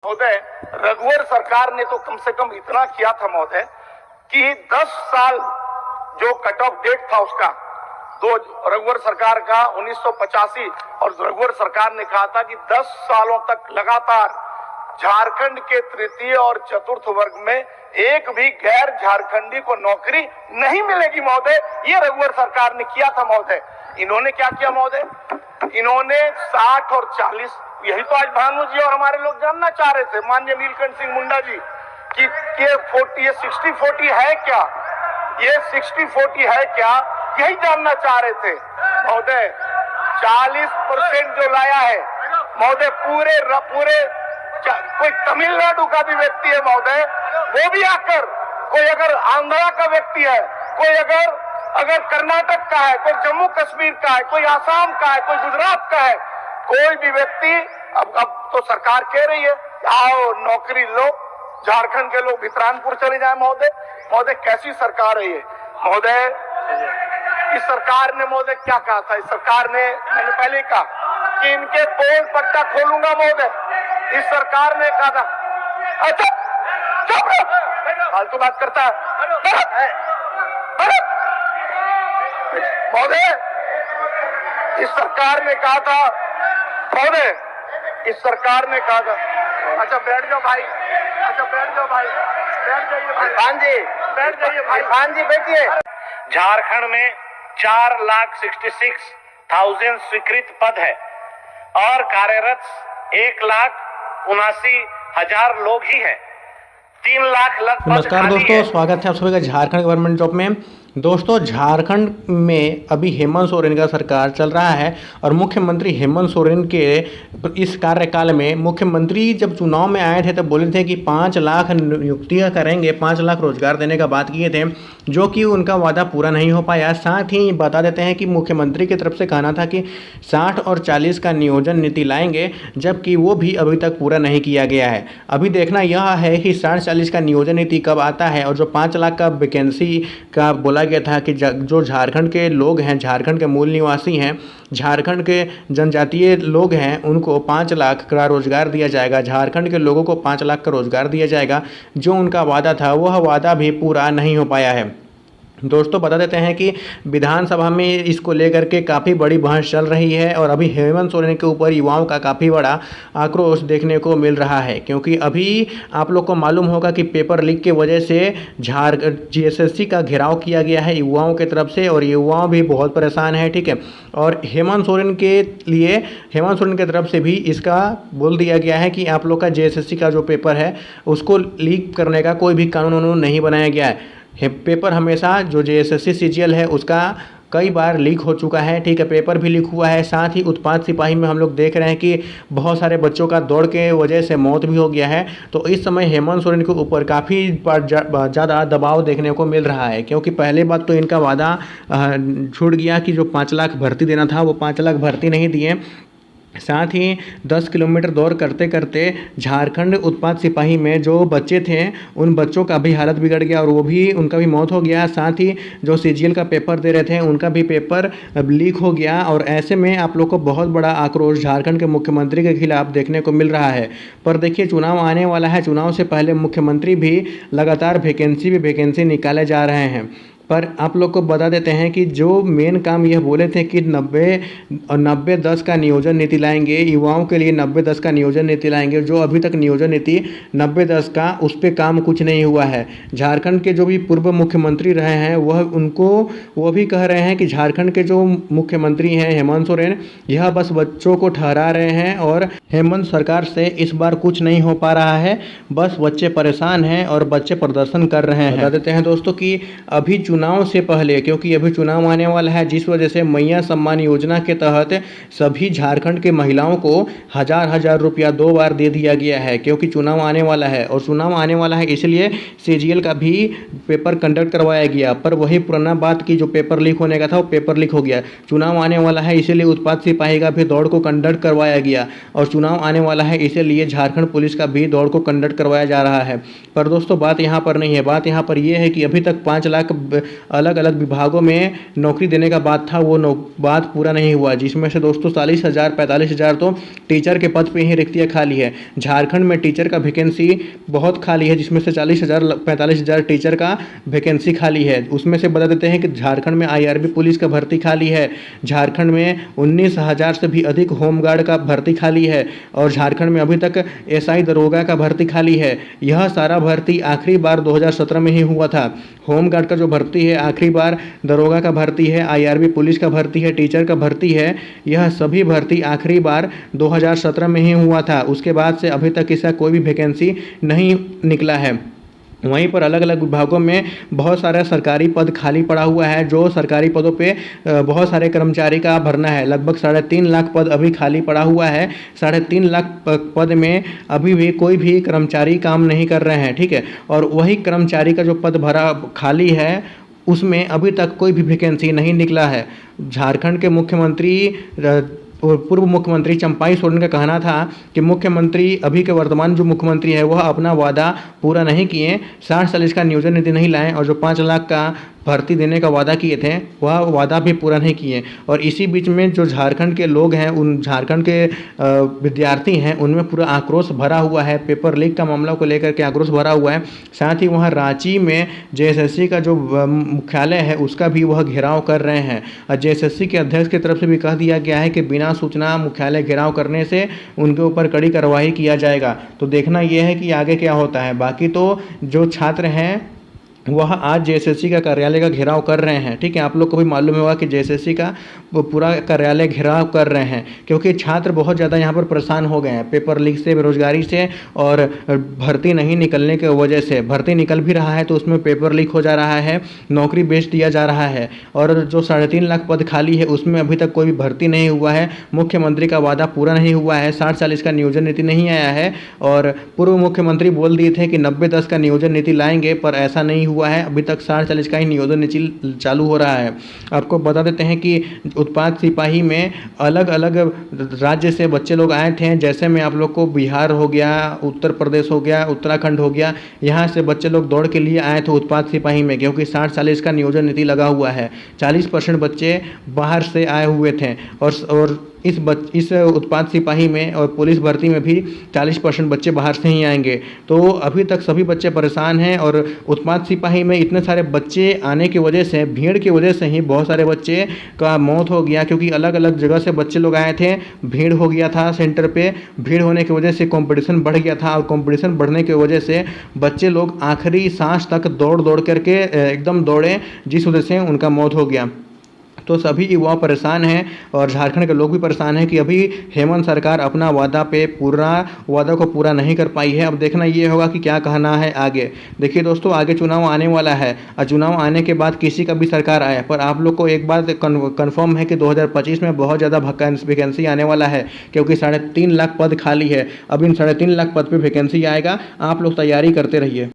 महोदय, रघुवर सरकार ने तो कम से कम इतना किया था महोदय कि 10 साल जो कट ऑफ डेट था उसका, दो रघुवर सरकार का 1985 और रघुवर सरकार ने कहा था कि 10 सालों तक लगातार झारखंड के तृतीय और चतुर्थ वर्ग में एक भी गैर झारखंडी को नौकरी नहीं मिलेगी महोदय। ये रघुवर सरकार ने किया था महोदय। इन्होंने क्या किया महोदय? इन्होंने 60 और 40, यही तो आज भानु जी और हमारे लोग जानना चाह रहे थे, माननीय नीलकंठ सिंह मुंडा जी, कि ये 60-40 है क्या, ये 60-40 है क्या, यही जानना चाह रहे थे महोदय। 40% जो लाया है महोदय, पूरे कोई तमिलनाडु का भी व्यक्ति है महोदय, वो भी आकर, कोई अगर आंध्रा का व्यक्ति है, कोई अगर कर्नाटक का है, कोई जम्मू कश्मीर का है, कोई आसाम का है, कोई गुजरात का है, कोई भी व्यक्ति अब तो सरकार कह रही है आओ नौकरी लो, झारखंड के लोग वित्रानपुर चले जाए महोदय। महोदय कैसी सरकार है ये महोदय? इस सरकार ने महोदय क्या कहा था? इस सरकार ने, मैंने पहले कहा कि इनके पोल पट्टा खोलूंगा महोदय। इस सरकार ने कहा था, अच्छा चुप फालतू बात करता है महोदय। इस सरकार ने कहा था महोदय, इस सरकार ने कहा था, अच्छा बैठ जाओ भाई, अच्छा बैठ जाओ भाई, बैठ जाइए भाई, खान जी बैठ जाइए भाई, खान जी बैठिए। झारखंड में 4,66,000 स्वीकृत पद है और कार्यरत 1,79,000 लोग ही हैं। 3 लाख लगभग। नमस्कार दोस्तों, स्वागत है आप सभी का झारखंड गवर्नमेंट जॉब में। दोस्तों, झारखंड में अभी हेमंत सोरेन का सरकार चल रहा है और मुख्यमंत्री हेमंत सोरेन के इस कार्यकाल में मुख्यमंत्री जब चुनाव में आए थे तब बोले थे कि 5 लाख नियुक्तियां करेंगे, 5 लाख रोजगार देने का बात किए थे, जो कि उनका वादा पूरा नहीं हो पाया। साथ ही बता देते हैं कि मुख्यमंत्री की तरफ से कहना था कि 60 और 40 का नियोजन नीति लाएंगे, जबकि वो भी अभी तक पूरा नहीं किया गया है। अभी देखना यह है कि 60-40 का नियोजन नीति कब आता है और जो 5 लाख का वैकेंसी का बोला गया था कि जो झारखंड के लोग हैं, झारखंड के मूल निवासी हैं, झारखंड के जनजातीय लोग हैं, उनको 5 लाख का रोजगार दिया जाएगा। झारखंड के लोगों को 5 लाख का रोजगार दिया जाएगा। जो उनका वादा था वह वादा भी पूरा नहीं हो पाया है। दोस्तों, बता देते हैं कि विधानसभा में इसको लेकर के काफ़ी बड़ी बहस चल रही है और अभी हेमंत सोरेन के ऊपर युवाओं का काफ़ी बड़ा आक्रोश देखने को मिल रहा है, क्योंकि अभी आप लोग को मालूम होगा कि पेपर लीक के वजह से जीएसएससी का घेराव किया गया है युवाओं की तरफ से और युवाओं भी बहुत परेशान है, ठीक है। और हेमंत सोरेन की तरफ से भी इसका बोल दिया गया है कि आप लोग का जीएसएससी का जो पेपर है उसको लीक करने का कोई भी कानून नहीं बनाया गया है। पेपर हमेशा जो जेएसएससी सीजीएल है उसका कई बार लीक हो चुका है, ठीक है। पेपर भी लीक हुआ है। साथ ही उत्पाद सिपाही में हम लोग देख रहे हैं कि बहुत सारे बच्चों का दौड़ के वजह से मौत भी हो गया है। तो इस समय हेमंत सोरेन के ऊपर काफ़ी ज़्यादा दबाव देखने को मिल रहा है, क्योंकि पहले बात तो इनका वादा छूट गया कि जो 5 लाख भर्ती देना था वो 5 लाख भर्ती नहीं दिए। साथ ही 10 किलोमीटर दौड़ करते करते झारखंड उत्पाद सिपाही में जो बच्चे थे उन बच्चों का भी हालत बिगड़ गया और उनका भी मौत हो गया। साथ ही जो सीजीएल का पेपर दे रहे थे उनका भी पेपर लीक हो गया। और ऐसे में आप लोग को बहुत बड़ा आक्रोश झारखंड के मुख्यमंत्री के खिलाफ देखने को मिल रहा है। पर देखिए, चुनाव आने वाला है, चुनाव से पहले मुख्यमंत्री भी लगातार वैकेंसी निकाले जा रहे हैं। पर आप लोग को बता देते हैं कि जो मेन काम यह बोले थे कि 90-10 का नियोजन नीति लाएंगे, युवाओं के लिए 90-10 का नियोजन नीति लाएंगे, जो अभी तक नियोजन नीति 90-10 का उस पर काम कुछ नहीं हुआ है। झारखंड के जो भी पूर्व मुख्यमंत्री रहे हैं वो भी कह रहे हैं कि झारखंड के जो मुख्यमंत्री हैं हेमंत सोरेन, यह बस बच्चों को ठहरा रहे हैं और हेमंत सरकार से इस बार कुछ नहीं हो पा रहा है, बस बच्चे परेशान हैं और बच्चे प्रदर्शन कर रहे हैं। बता देते हैं दोस्तों कि अभी चुनाव से पहले, क्योंकि अभी चुनाव आने वाला है, जिस वजह से मैया सम्मान योजना के तहत सभी झारखंड के महिलाओं को 1000 रुपया 2 बार दे दिया गया है, क्योंकि चुनाव आने वाला है। और चुनाव आने वाला है इसलिए सीजीएल का भी पेपर कंडक्ट करवाया गया। पर वही पुराना बात की जो पेपर लीक होने का था वो पेपर लीक हो गया। चुनाव आने वाला है इसलिए उत्पाद सिपाही का भी दौड़ को कंडक्ट करवाया गया और चुनाव आने वाला है इसलिए झारखंड पुलिस का भी दौड़ को कंडक्ट करवाया जा रहा है। पर दोस्तों, बात यहाँ पर नहीं है। बात यहाँ पर यह है कि अभी तक 5 लाख अलग अलग विभागों में नौकरी देने का बात था, वो बात पूरा नहीं हुआ, जिसमें से दोस्तों 40,000 45,000 तो टीचर के पद पे ही रिक्तियाँ खाली है। झारखंड में टीचर का वैकेंसी बहुत खाली है, जिसमें से 40,000 45,000 टीचर का वैकेंसी खाली है। उसमें से बता देते हैं कि झारखंड में IRB पुलिस का भर्ती खाली है, झारखंड में 19,000 से भी अधिक होमगार्ड का भर्ती खाली है, और झारखंड में अभी तक SI दरोगा का भर्ती खाली है। यह सारा भर्ती आखिरी बार 2017 में ही हुआ था। होमगार्ड का जो भर्ती है आखिरी बार, दरोगा का भर्ती है, IRB पुलिस का भर्ती है, टीचर का भर्ती है, यह सभी भर्ती आखिरी बार 2017 में ही हुआ था। उसके बाद से अभी तक इसका कोई भी वैकेंसी नहीं निकला है। वहीं पर अलग अलग विभागों में बहुत सारा सरकारी पद खाली पड़ा हुआ है, जो सरकारी पदों पे बहुत सारे कर्मचारी का भरना है। लगभग 3.5 लाख पद अभी खाली पड़ा हुआ है। 3.5 लाख पद में अभी भी कोई भी कर्मचारी काम नहीं कर रहे हैं, ठीक है। और वही कर्मचारी का जो पद भरा खाली है उसमें अभी तक कोई भी वैकेंसी नहीं निकला है। झारखंड के मुख्यमंत्री पूर्व मुख्यमंत्री चंपाई सोरेन का कहना था कि मुख्यमंत्री अभी के वर्तमान जो मुख्यमंत्री है वह अपना वादा पूरा नहीं किए, 60 साल इसका नियोजन नीति नहीं लाए, और जो 5 लाख का भर्ती देने का वादा किए थे वह वादा भी पूरा नहीं किए। और इसी बीच में जो झारखंड के लोग हैं, उन झारखंड के विद्यार्थी हैं, उनमें पूरा आक्रोश भरा हुआ है। पेपर लीक का मामला को लेकर के आक्रोश भरा हुआ है। साथ ही वहाँ रांची में JSSC का जो मुख्यालय है उसका भी वह घेराव कर रहे हैं। और JSSC के अध्यक्ष की तरफ से भी कह दिया गया है कि बिना सूचना मुख्यालय घेराव करने से उनके ऊपर कड़ी कार्रवाई किया जाएगा। तो देखना यह है कि आगे क्या होता है। बाकी तो जो छात्र हैं वह आज JSSC का कार्यालय का घेराव कर रहे हैं, ठीक है। आप लोग को भी मालूम होगा कि JSSC का वो पूरा कार्यालय घेराव कर रहे हैं, क्योंकि छात्र बहुत ज़्यादा यहाँ पर परेशान हो गए हैं पेपर लीक से, बेरोजगारी से, और भर्ती नहीं निकलने की वजह से। भर्ती निकल भी रहा है तो उसमें पेपर लीक हो जा रहा है, नौकरी बेच दिया जा रहा है, और जो 3.5 लाख पद खाली है उसमें अभी तक कोई भी भर्ती नहीं हुआ है। मुख्यमंत्री का वादा पूरा नहीं हुआ है, 60 साल इसका नियोजन नीति नहीं आया है, और पूर्व मुख्यमंत्री बोल दिए थे कि 90-10 का नियोजन नीति लाएंगे, पर ऐसा नहीं हुआ है। अभी तक 60 साल इसका ही नियोजन नीति चालू हो रहा है। आपको बता देते हैं कि उत्पाद सिपाही में अलग अलग राज्य से बच्चे लोग आए थे, जैसे में आप लोग को बिहार हो गया, उत्तर प्रदेश हो गया, उत्तराखंड हो गया, यहाँ से बच्चे लोग दौड़ के लिए आए थे उत्पाद सिपाही में, क्योंकि 60 साल इसका नियोजन नीति लगा हुआ है। 40% बच्चे बाहर से आए हुए थे, और इस उत्पाद सिपाही में और पुलिस भर्ती में भी 40% बच्चे बाहर से ही आएंगे। तो अभी तक सभी बच्चे परेशान हैं, और उत्पाद सिपाही में इतने सारे बच्चे आने की वजह से, भीड़ की वजह से ही बहुत सारे बच्चे का मौत हो गया, क्योंकि अलग अलग जगह से बच्चे लोग आए थे, भीड़ हो गया था सेंटर पे। भीड़ होने की वजह से कंपटीशन बढ़ गया था, और कंपटीशन बढ़ने की वजह से बच्चे लोग आखिरी सांस तक दौड़ दौड़ करके एकदम दौड़े, जिस वजह से उनका मौत हो गया। तो सभी युवा परेशान हैं, और झारखंड के लोग भी परेशान हैं कि अभी हेमंत सरकार अपना वादा को पूरा नहीं कर पाई है। अब देखना ये होगा कि क्या कहना है आगे। देखिए दोस्तों, आगे चुनाव आने वाला है, और चुनाव आने के बाद किसी का भी सरकार आए, पर आप लोग को एक बात कन्फर्म है कि 2025 में बहुत ज़्यादा वैकेंसी आने वाला है, क्योंकि 3.5 लाख पद खाली है। अब इन 3.5 लाख पद पर वैकेंसी आएगा। आप लोग तैयारी करते रहिए।